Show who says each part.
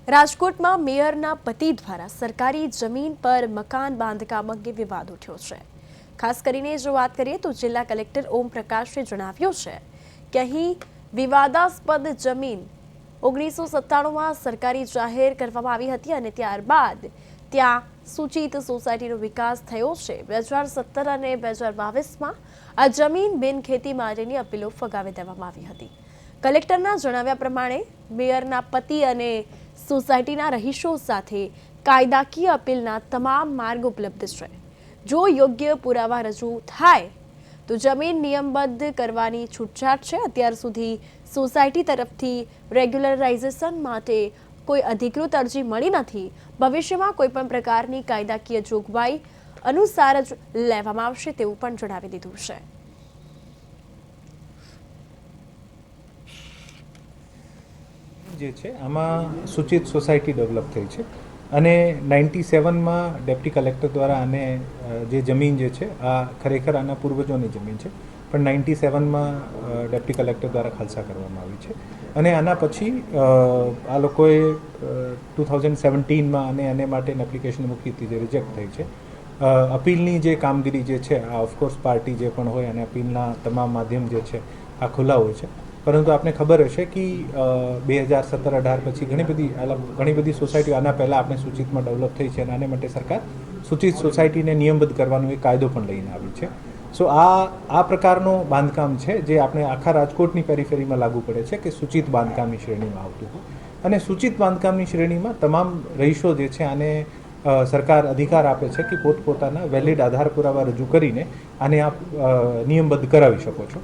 Speaker 1: રાજકોટમાં મેયરના પતિ દ્વારા સરકારી જમીન પર મકાન બાંધકામ અંગે વિવાદ ઉઠ્યો છે। ખાસ કરીને જો વાત કરીએ તો જિલ્લા કલેક્ટર ઓમ પ્રકાશે જણાવ્યું છે કે અહીં વિવાદાસ્પદ જમીન 1997માં સરકારી જાહેર કરવામાં આવી હતી અને ત્યારબાદ ત્યાં સૂચિત સોસાયટીનો વિકાસ થયો છે। 2017 અને 2022માં આ જમીન બિનખેતી માટેની અપીલો ફગાવી દેવામાં આવી હતી। કલેક્ટરના જણાવ્યા પ્રમાણે મેયરના પતિ અને સોસાયટીના રહીશો સાથે કાયદાકીય અપીલના તમામ માર્ગ ઉપલબ્ધ છે। જો યોગ્ય પુરાવા રજૂ થાય તો જમીન નિયમબદ્ધ કરવાની છૂટછાટ છે। અત્યાર સુધી સોસાયટી તરફથી રેગ્યુલરાઇઝેશન માટે કોઈ અધિકૃત અરજી મળી નથી। ભવિષ્યમાં કોઈ પણ પ્રકારની કાયદાકીય જોગવાઈ અનુસાર જ લેવામાં આવશે તેવું પણ જણાવી દીધું છે।
Speaker 2: જે છે આમાં સૂચિત સોસાયટી ડેવલપ થઈ છે અને 97માં ડેપ્ટી કલેક્ટર દ્વારા આને જે જમીન જે છે આ ખરેખર આના પૂર્વજોની જમીન છે પણ 97માં ડેપ્ટી કલેક્ટર દ્વારા ખાલસા કરવામાં આવી છે અને આના પછી આ લોકોએ 2017માં આને માટે એપ્લિકેશન મૂકી હતી જે રિજેક્ટ થઈ છે। અપીલની જે કામગીરી જે છે આ ઓફકોર્સ પાર્ટી જે પણ હોય અને અપીલના તમામ માધ્યમ જે છે આ ખુલ્લા હોય છે પરંતુ આપને ખબર હશે કે 2017-18 પછી ઘણી બધી સોસાયટીઓ આના પહેલાં આપણે સૂચિતમાં ડેવલપ થઈ છે અને આને માટે સરકાર સૂચિત સોસાયટીને નિયમબદ્ધ કરવાનો એક કાયદો પણ લઈને આવી છે। સો આ પ્રકારનો બાંધકામ છે જે આપણે આખા રાજકોટની પેરીફેરીમાં લાગુ પડે છે કે સૂચિત બાંધકામની શ્રેણીમાં આવતું હોય અને સૂચિત બાંધકામની શ્રેણીમાં તમામ રહીશો જે છે આને સરકાર અધિકાર આપે છે કે પોતપોતાના વેલિડ આધાર પુરાવા રજૂ કરીને આને આપ નિયમબદ્ધ કરાવી શકો છો।